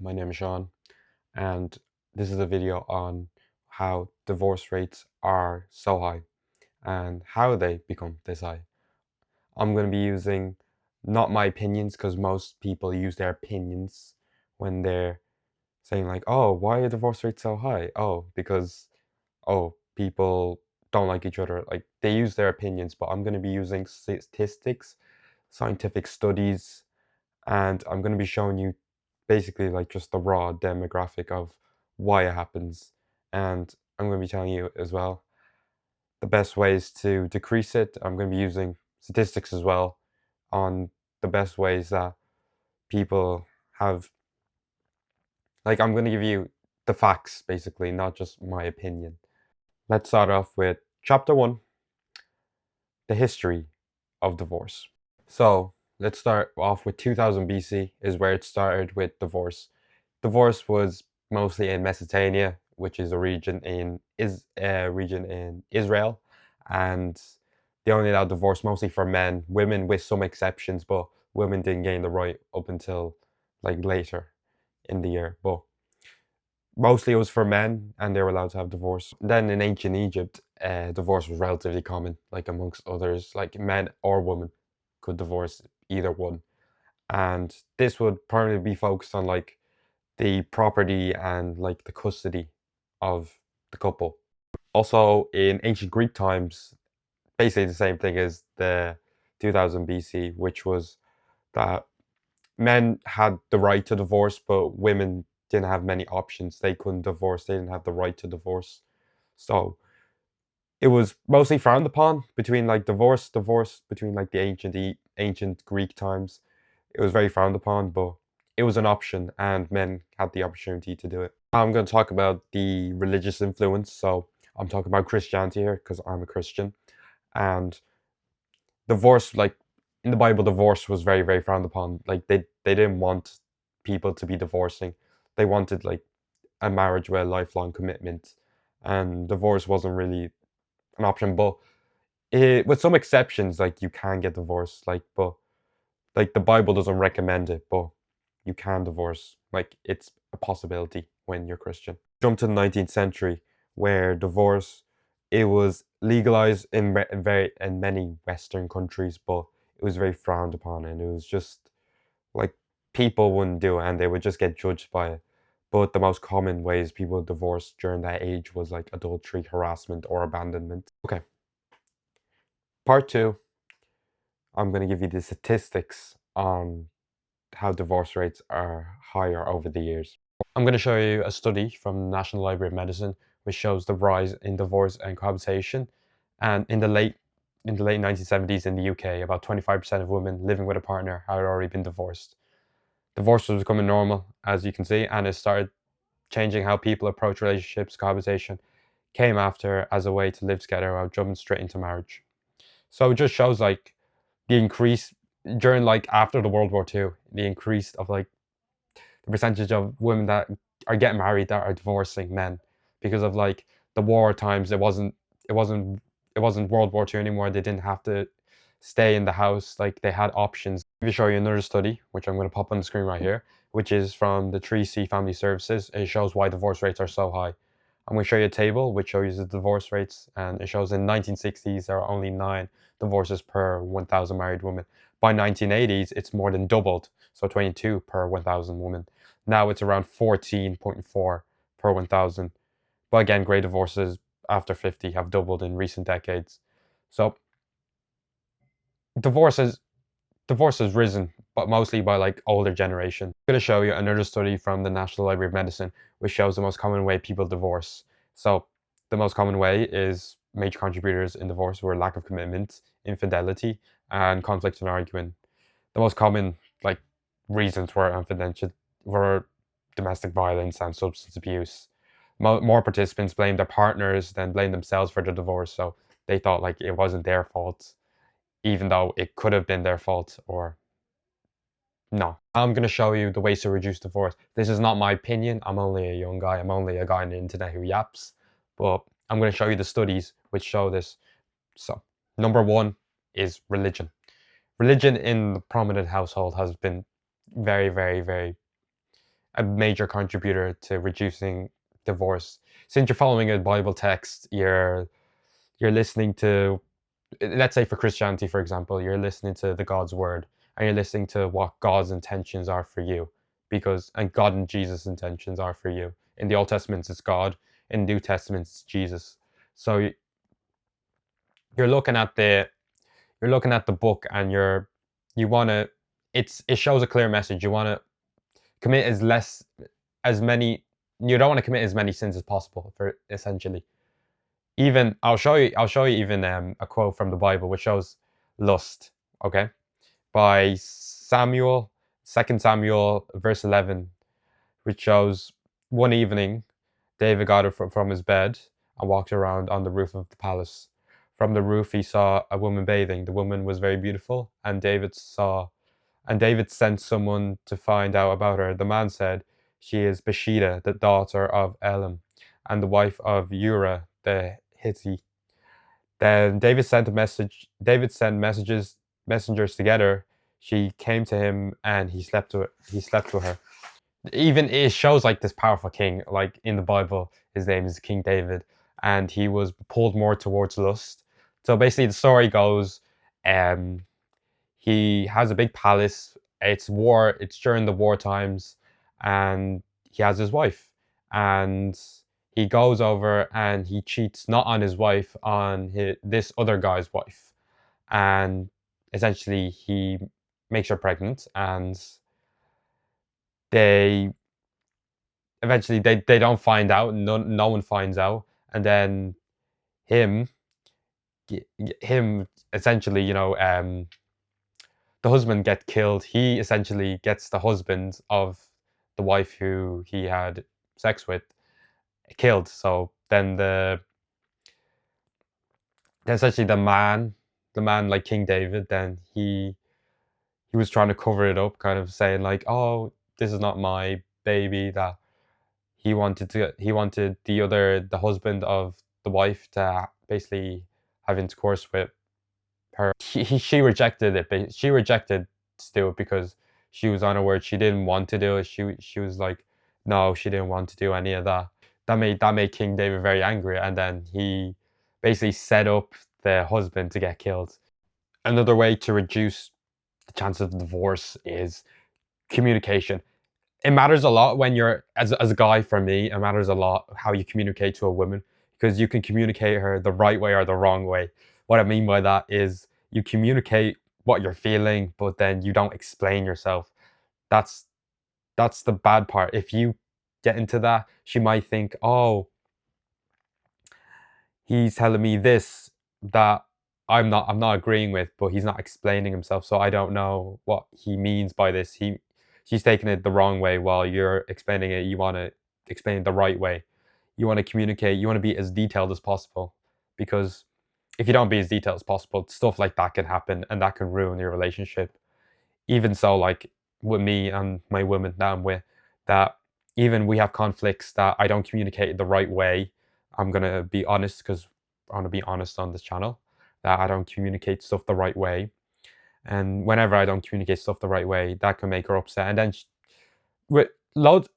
My name is Sean, and this is a video on how divorce rates are so high and how they become this high. I'm going to be using not my opinions because most people use their opinions when they're saying, like, oh, why are divorce rates so high? Oh, because, oh, people don't like each other. Like, they use their opinions, but I'm going to be using statistics, scientific studies, and I'm going to be showing you basically like just the raw demographic of why it happens. And I'm going to be telling you as well the best ways to decrease it. I'm going to be using statistics as well on the best ways that people have. Like, I'm going to give you the facts basically, not just my opinion. Let's start off with chapter one, the history of divorce. So let's start off with 2000 BC is where it started with divorce. Divorce was mostly in Mesopotamia, which is a region in Israel, and they only allowed divorce mostly for men, women with some exceptions, but women didn't gain the right up until like later in the year. But mostly it was for men, and they were allowed to have divorce. Then in ancient Egypt, divorce was relatively common, like amongst others, like men or women could divorce either one, and this would primarily be focused on like the property and like the custody of the couple. Also, in ancient Greek times, basically the same thing as the 2000 BC, which was that men had the right to divorce, but women didn't have many options. They couldn't divorce, they didn't have the right to divorce. So it was mostly frowned upon between like divorce between like the ancient Greek times. It was very frowned upon, but it was an option and men had the opportunity to do it. I'm going to talk about the religious influence. So I'm talking about Christianity here because I'm a Christian. And divorce, like in the Bible, divorce was very, very frowned upon. Like they didn't want people to be divorcing. They wanted like a marriage with a lifelong commitment. And divorce wasn't really an option. But with some exceptions, like you can get divorced. But like the Bible doesn't recommend it, but you can divorce. Like it's a possibility when you're Christian. Jump to the 19th century, where divorce it was legalized in many Western countries, but it was very frowned upon, and it was just like people wouldn't do it, and they would just get judged by it. But the most common ways people divorced during that age was like adultery, harassment, or abandonment. Okay, part two. I'm going to give you the statistics on how divorce rates are higher over the years. I'm going to show you a study from the National Library of Medicine which shows the rise in divorce and cohabitation. And in the late 1970s in the UK, about 25% of women living with a partner had already been divorced. Divorce was becoming normal, as you can see, and it started changing how people approach relationships. Cohabitation came after as a way to live together without jumping straight into marriage. So it just shows like the increase during like after the World War II, the increase of like the percentage of women that are getting married that are divorcing men because of like the war times. It wasn't it wasn't World War II anymore. They didn't have to stay in the house. Like they had options. Let me show you another study, which I'm going to pop on the screen right here, which is from the 3C Family Services. It shows why divorce rates are so high. I'm going to show you a table which shows the divorce rates, and it shows in 1960s there are only 9 divorces per 1,000 married women. By 1980s, it's more than doubled, so 22 per 1,000 women. Now it's around 14.4 per 1,000. But again, grey divorces after 50 have doubled in recent decades. So divorce has divorce has risen, but mostly by like older generation. I'm going to show you another study from the National Library of Medicine, which shows the most common way people divorce. So the most common way is major contributors in divorce were lack of commitment, infidelity, and conflict and argument. The most common like reasons were domestic violence and substance abuse. More participants blamed their partners than blamed themselves for the divorce, so they thought like it wasn't their fault, even though it could have been their fault or no. I'm going to show you the ways to reduce divorce. This is not my opinion. I'm only a young guy. I'm only a guy on the internet who yaps. But I'm going to show you the studies which show this. So, number one is religion. Religion in the prominent household has been very, very, very a major contributor to reducing divorce. Since you're following a Bible text, you're listening to, let's say for Christianity, for example, you're listening to the God's word and you're listening to what God's intentions are for you, because and God and Jesus' intentions are for you. In the Old Testament, it's God. In the New Testament, it's Jesus. So you're looking at the you're looking at the book and you want to it shows a clear message. You want to commit as many you don't want to commit as many sins as possible, for essentially. Even I'll show you even a quote from the Bible which shows lust, okay? By Samuel, 2 Samuel verse 11, which shows one evening David got up from his bed and walked around on the roof of the palace. From the roof he saw a woman bathing. The woman was very beautiful, and David sent someone to find out about her. The man said, "She is Bathsheba, the daughter of Elam, and the wife of Uriah the Hittite." Then David sent messengers together. She came to him, and he slept with her. Even it shows like this powerful king. Like in the Bible, his name is King David, and he was pulled more towards lust. So basically, the story goes, um, he has a big palace. It's during the war times, and he has his wife, and he goes over and he cheats not on his wife, on this other guy's wife, and essentially he makes her pregnant, and they they don't find out. No one finds out, and then him him essentially, the husband get killed. He essentially gets the husband of the wife who he had sex with killed. So then essentially the man like King David, then he was trying to cover it up, kind of saying like, "Oh, this is not my baby." That he wanted the husband of the wife to basically have intercourse with her. She rejected it, but she rejected to do it because she was on her word. She didn't want to do it. She was like, no, she didn't want to do any of that. That made King David very angry, and then he basically set up the husband to get killed. Another way to reduce the chance of divorce is communication. It matters a lot when you're as a guy. For me, it matters a lot how you communicate to a woman, because you can communicate her the right way or the wrong way. What I mean by that is you communicate what you're feeling, but then you don't explain yourself. That's that's the bad part. If you get into that, she might think, "Oh, he's telling me this that I'm not agreeing with, but he's not explaining himself, so I don't know what he means by this. She's taking it the wrong way while you're explaining it. You want to explain it the right way. You want to communicate. You want to be as detailed as possible, because if you don't be as detailed as possible, stuff like that can happen and that can ruin your relationship. Even so, like with me and my women that I'm with, that even we have conflicts that I don't communicate the right way. I'm gonna be honest, because I want to be honest on this channel, that I don't communicate stuff the right way. And whenever I don't communicate stuff the right way, that can make her upset. And then with loads,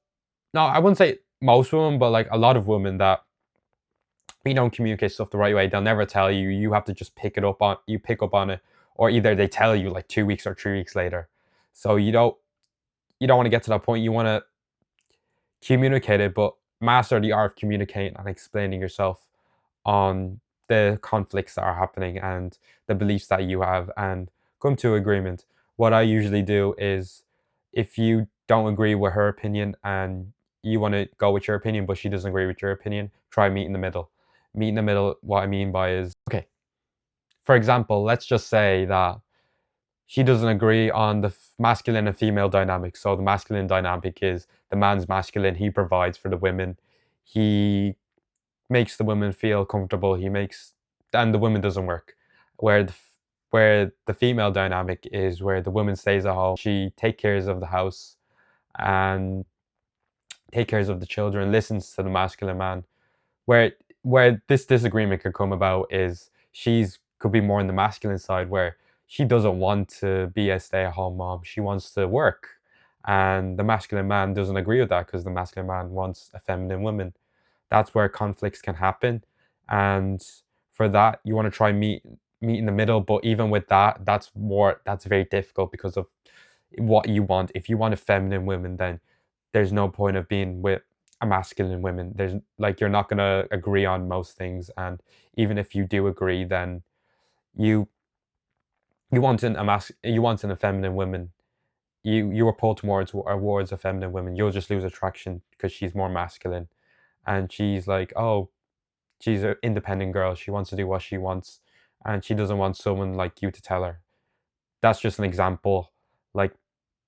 no, I wouldn't say most women, but like a lot of women that you don't communicate stuff the right way, they'll never tell you. You have to just pick up on it, or either they tell you like 2 weeks or 3 weeks later. So you don't want to get to that point. You want to communicate it, but master the art of communicating and explaining yourself on the conflicts that are happening and the beliefs that you have, and come to agreement. What I usually do is, if you don't agree with her opinion and you want to go with your opinion, but she doesn't agree with your opinion, try meet in the middle. Meet in the middle, what I mean by is, okay, for example, let's just say that she doesn't agree on the masculine and female dynamic. So the masculine dynamic is the man's masculine, he provides for the women, he makes the women feel comfortable, and the woman doesn't work. Where the female dynamic is where the woman stays at home, she takes care of the house and take care of the children, listens to the masculine man. Where this disagreement could come about is she's could be more on the masculine side, where she doesn't want to be a stay-at-home mom. She wants to work, and the masculine man doesn't agree with that because the masculine man wants a feminine woman. That's where conflicts can happen, and for that, you want to try meet in the middle. But even with that, that's very difficult because of what you want. If you want a feminine woman, then there's no point of being with a masculine woman. There's like you're not gonna agree on most things, and even if you do agree, then you you want a feminine woman. You were pulled towards a feminine woman. You'll just lose attraction because she's more masculine, and she's like, oh, she's an independent girl. She wants to do what she wants, and she doesn't want someone like you to tell her. That's just an example. Like,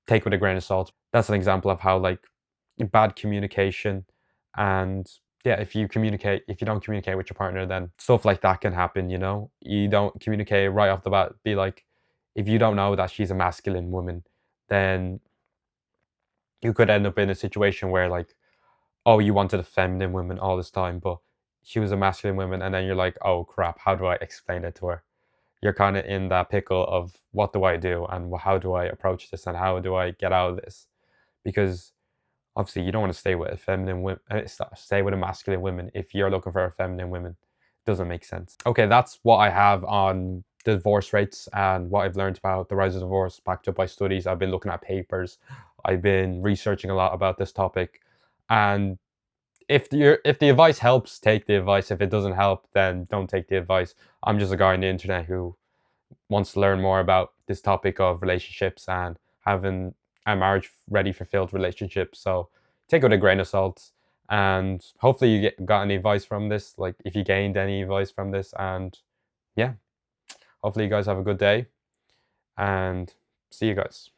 take with a grain of salt. That's an example of how like bad communication and yeah, if you don't communicate with your partner, then stuff like that can happen, you know? You don't communicate right off the bat. Be like, if you don't know that she's a masculine woman, then you could end up in a situation where like, oh, you wanted a feminine woman all this time, but she was a masculine woman, and then you're like, oh crap, how do I explain it to her? You're kind of in that pickle of what do I do and how do I approach this and how do I get out of this? Because obviously you don't want to stay with a feminine woman, stay with a masculine woman if you're looking for a feminine woman. Doesn't make sense. Okay, that's what I have on divorce rates and what I've learned about the rise of divorce backed up by studies. I've been looking at papers. I've been researching a lot about this topic. And if the advice helps, take the advice. If it doesn't help, then don't take the advice. I'm just a guy on the internet who wants to learn more about this topic of relationships and having a marriage ready fulfilled relationship. So take it with a grain of salt. And hopefully you got any advice from this. Like if you gained any advice from this. And yeah, hopefully you guys have a good day and see you guys.